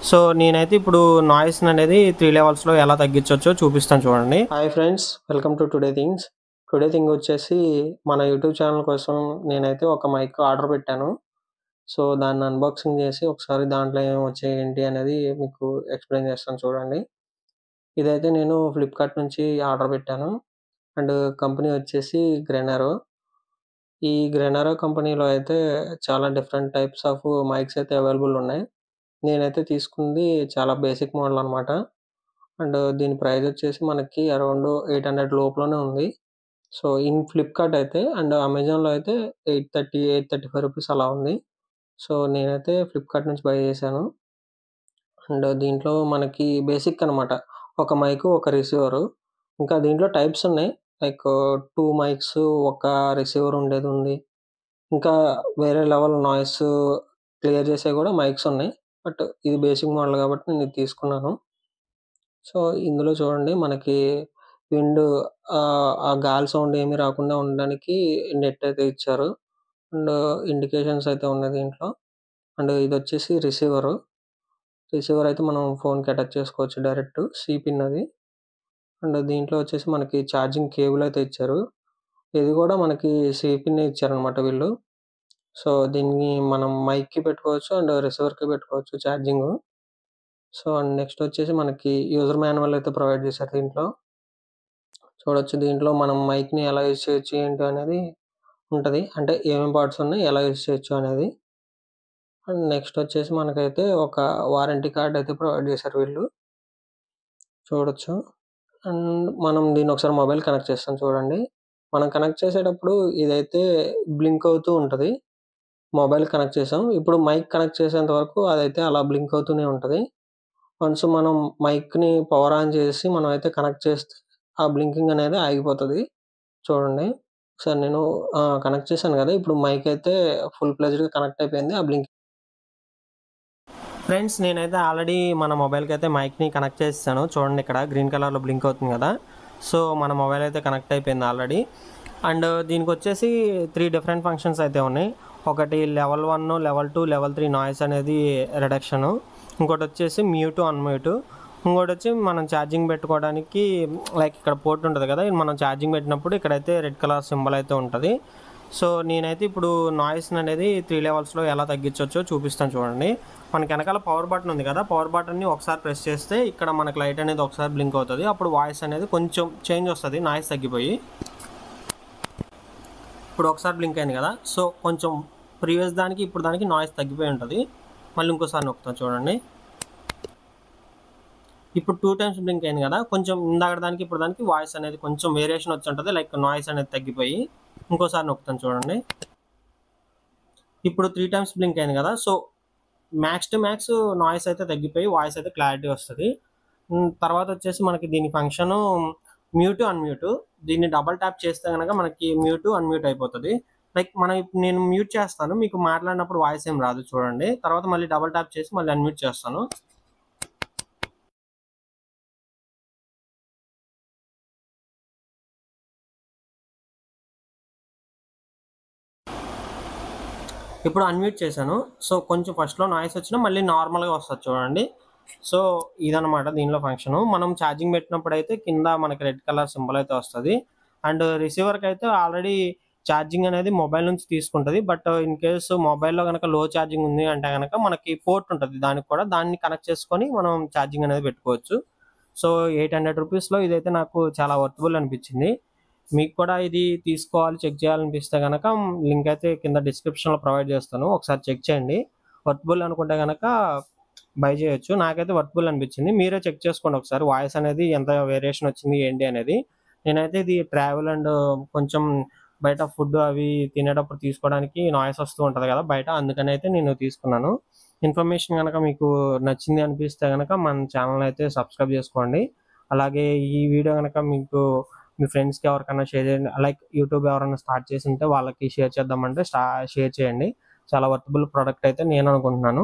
So నేనైతే ఇప్పుడు noise అనేది 3 లెవెల్స్‌లో ఎలా తగ్గించొచ్చో చూపిస్తాను చూడండి. Hi friends, welcome to today things. Today thing వచ్చేసి మన యూట్యూబ్ ఛానల్ కోసం నేనైతే ఒక మైక్ ఆర్డర్ పెట్టాను. సో దాన్ని అన్బాక్సింగ్ చేసి ఒకసారి దాంట్లో ఏమొచ్చాయి ఏంటి అనేది మీకు ఎక్స్‌ప్లెయిన్ చేస్తాను చూడండి. ఇదైతే నేను ఫ్లిప్‌కార్ట్ నుంచి ఆర్డర్ పెట్టాను. అండ్ కంపెనీ వచ్చేసి గ్రెనరో. ఈ గ్రెనరో కంపెనీలో అయితే చాలా డిఫరెంట్ టైప్స్ ఆఫ్ మైక్స్ అయితే అవైలబుల్ ఉన్నాయి. నేనైతే తీసుకుంది చాలా బేసిక్ మోడల్ అనమాట. అండ్ దీని ప్రైస్ వచ్చేసి మనకి అరౌండ్ 800 లోపులోనే ఉంది. సో, ఇన్ ఫ్లిప్‌కార్ట్ అయితే అండ్ అమెజాన్‌లో అయితే 830, 835 రూపీస్ అలా ఉంది. సో, నేనైతే ఫ్లిప్‌కార్ట్ నుంచి బై చేశాను. అండ్ దీంట్లో మనకి బేసిక్ అనమాట. ఒక మైకు, ఒక రిసీవరు. ఇంకా దీంట్లో టైప్స్ ఉన్నాయి. లైక్ 2 మైక్స్, ఒక రిసీవర్ ఉండేదుంది. ఇంకా వేరే లెవెల్ నాయిస్ క్లియర్ చేసేవి కూడా మైక్స్ ఉన్నాయి. బట్ ఇది బేసిక్ మోడల్ కాబట్టి నేను ఇది తీసుకున్నాను. సో, ఇందులో చూడండి మనకి విండ్ ఆ గాలి సౌండ్ ఏమి రాకుండా ఉండడానికి నెట్ అయితే ఇచ్చారు. అండ్ ఇండికేషన్స్ అయితే ఉన్నాయి దీంట్లో. And ఇదొచ్చేసి receiver. రిసీవర్ అయితే మనం ఫోన్‌కి అటాచ్ చేసుకోవచ్చు డైరెక్ట్. సి పిన్ అది. అండ్ దీంట్లో వచ్చేసి మనకి ఛార్జింగ్ కేబుల్ అయితే ఇచ్చారు. ఇది కూడా మనకి సి పిన్నే ఇచ్చారనమాట వీళ్ళు. సో, దీన్ని మనం మైక్‌కి పెట్టుకోవచ్చు అండ్ రిసీవర్‌కి పెట్టుకోవచ్చు ఛార్జింగు. సో, అండ్ నెక్స్ట్ వచ్చేసి మనకి యూజర్ మాన్యువల్ అయితే ప్రొవైడ్ చేశారు దీంట్లో. చూడొచ్చు దీంట్లో మనం మైక్‌ని ఎలా యూజ్ చేయొచ్చు ఏంటి అనేది ఉంటది. అంటే ఏమేం పార్ట్స్ ఉన్నాయి, ఎలా యూజ్ చేయొచ్చు అనేది. అండ్ నెక్స్ట్ వచ్చేసి మనకైతే ఒక వారంటీ కార్డ్ అయితే ప్రొవైడ్ చేశారు వీళ్ళు. చూడొచ్చు. అండ్ మనం దీన్ని ఒకసారి మొబైల్ కనెక్ట్ చేస్తాం చూడండి. మనం కనెక్ట్ చేసేటప్పుడు ఇదైతే బ్లింక్ అవుతూ ఉంటది. మొబైల్ కనెక్ట్ చేసాం. ఇప్పుడు మైక్ కనెక్ట్ చేసేంత వరకు అదైతే అలా బ్లింక్ అవుతూనే ఉంటది. వన్స్ మనం మైక్‌ని పవర్ ఆన్ చేసి మనమైతే కనెక్ట్ చేస్తే ఆ బ్లింకింగ్ అనేది ఆగిపోతది. చూడండి. ఒకసారి నేను కనెక్ట్ చేశాను గదా! ఇప్పుడు మైక్ అయితే ఫుల్ ప్లెజ్డ్‌గా కనెక్ట్ అయిపోయింది. ఆ బ్లింక్ ఫ్రెండ్స్, నేనైతే ఆల్రెడీ మన మొబైల్‌కైతే మైక్‌ని కనెక్ట్ చేసేసాను. చూడండి ఇక్కడ గ్రీన్ కలర్‌లో బ్లింక్ అవుతుంది గదా! సో, మన మొబైల్ అయితే కనెక్ట్ అయిపోయింది ఆల్రెడీ. అండ్ దీనికొచ్చేసి 3 డిఫరెంట్ ఫంక్షన్స్ అయితే ఉన్నాయి. ఒకటి లెవెల్ 1, లెవెల్ 2, లెవెల్ 3 నాయిస్ అనేది రిడక్షను. ఇంకోటొచ్చేసి మ్యూట్, అన్‌మ్యూట్. ఇంకోటొచ్చి మనం ఛార్జింగ్ పెట్టుకోవడానికి లైక్ ఇక్కడ పోర్ట్ ఉంటది కదా! మనం ఛార్జింగ్ పెట్టినప్పుడు ఇక్కడైతే రెడ్ కలర్ సింబల్ అయితే ఉంటది. సో, నేనైతే ఇప్పుడు నాయిస్‌ని అనేది 3 లెవెల్స్‌లో ఎలా తగ్గించొచ్చో చూపిస్తాను చూడండి. మనకి ఎనకాల పవర్ బటన్ ఉంది కదా! పవర్ బటన్‌ని ఒకసారి ప్రెస్ చేస్తే ఇక్కడ మనకి లైట్ అనేది ఒకసారి బ్లింక్ అవుతది. అప్పుడు వాయిస్ అనేది కొంచెం చేంజ్ వస్తది. నాయిస్ తగ్గిపోయి. ఇప్పుడు ఒకసారి బ్లింక్ అయింది కదా! సో, కొంచెం ప్రీవియస్ దానికి ఇప్పుడు దానికి నాయిస్ తగ్గిపోయి ఉంటది. మళ్ళీ ఇంకోసారి నొక్కుతాను చూడండి. ఇప్పుడు 2 టైమ్స్ బ్లింక్ అయింది కదా! కొంచెం ఇందాకటి దానికి ఇప్పుడు దానికి వాయిస్ అనేది కొంచెం వేరియేషన్ వచ్చుంటది. లైక్ నాయిస్ అనేది తగ్గిపోయి. ఇంకోసారి నొక్కుతాను చూడండి. ఇప్పుడు 3 టైమ్స్ బ్లింక్ అయింది కదా! So, max to max noise అయితే తగ్గిపోయి వాయిస్ అయితే క్లారిటీ వస్తది. తర్వాత వచ్చేసి మనకి దీని ఫంక్షను మ్యూట్, అన్‌మ్యూట్. దీన్ని డబుల్ ట్యాప్ చేస్తే గనక మనకి మ్యూట్, అన్‌మ్యూట్ అయిపోతది. లైక్ మనం ఇప్పుడు నేను మ్యూట్ చేస్తాను. మీకు మాట్లాడినప్పుడు వాయిస్ ఏం రాదు చూడండి. తర్వాత మళ్ళీ డబుల్ ట్యాప్ చేసి మళ్ళీ అన్‌మ్యూట్ చేస్తాను. ఇప్పుడు అన్‌మ్యూట్ చేశాను. సో, కొంచెం ఫస్ట్‌లో నాయిస్ వచ్చినా మళ్ళీ నార్మల్‌గా వస్తది చూడండి. సో, ఇదనమాట దీనిలో ఫంక్షను. మనం ఛార్జింగ్ పెట్టినప్పుడైతే కింద మనకి రెడ్ కలర్ సింబల్ అయితే వస్తది. అండ్ రిసీవర్‌కైతే ఆల్రెడీ ఛార్జింగ్ అనేది మొబైల్ నుంచి తీసుకుంటది. బట్ ఇన్ కేస్ మొబైల్‌లో గనక లో ఛార్జింగ్ ఉంది అంటే గనక మనకి పోర్ట్ ఉంటది దానికి కూడా. దాన్ని కనెక్ట్ చేసుకొని మనం ఛార్జింగ్ అనేది పెట్టుకోవచ్చు. సో, 800 రూపీస్‌లో ఇదైతే నాకు చాలా వర్తబుల్ అనిపించింది. మీకు కూడా ఇది తీసుకోవాలి, చెక్ చేయాలనిపిస్తే గనక లింక్ అయితే కింద డిస్క్రిప్షన్‌లో ప్రొవైడ్ చేస్తాను. ఒకసారి చెక్ చేయండి. వర్తబుల్ అనుకుంటే గనక బై చేయొచ్చు. నాకైతే వర్తబుల్ అనిపించింది. మీరే చెక్ చేసుకోండి ఒకసారి. వాయిస్ అనేది ఎంత వేరియేషన్ వచ్చింది ఏంటి అనేది. నేనైతే ఇది ట్రావెల్ అండ్ కొంచెం బయట ఫుడ్ అవి తినేటప్పుడు తీసుకోవడానికి నాయిస్ వస్తూ ఉంటది కదా బయట. అందుకనైతే నేను తీసుకున్నాను. ఇన్ఫర్మేషన్ గనక మీకు నచ్చింది అనిపిస్తే గనక మన ఛానెల్‌ని అయితే సబ్స్క్రైబ్ చేసుకోండి. అలాగే ఈ వీడియో గనక మీకు మీ ఫ్రెండ్స్‌కి ఎవరికైనా షేర్ చేయండి. లైక్ యూట్యూబ్ ఎవరైనా స్టార్ట్ చేసుంటే వాళ్ళకి షేర్ చేద్దామంటే షేర్ చేయండి. చాలా వర్తబుల్ ప్రొడక్ట్ అయితే నేను అనుకుంటున్నాను.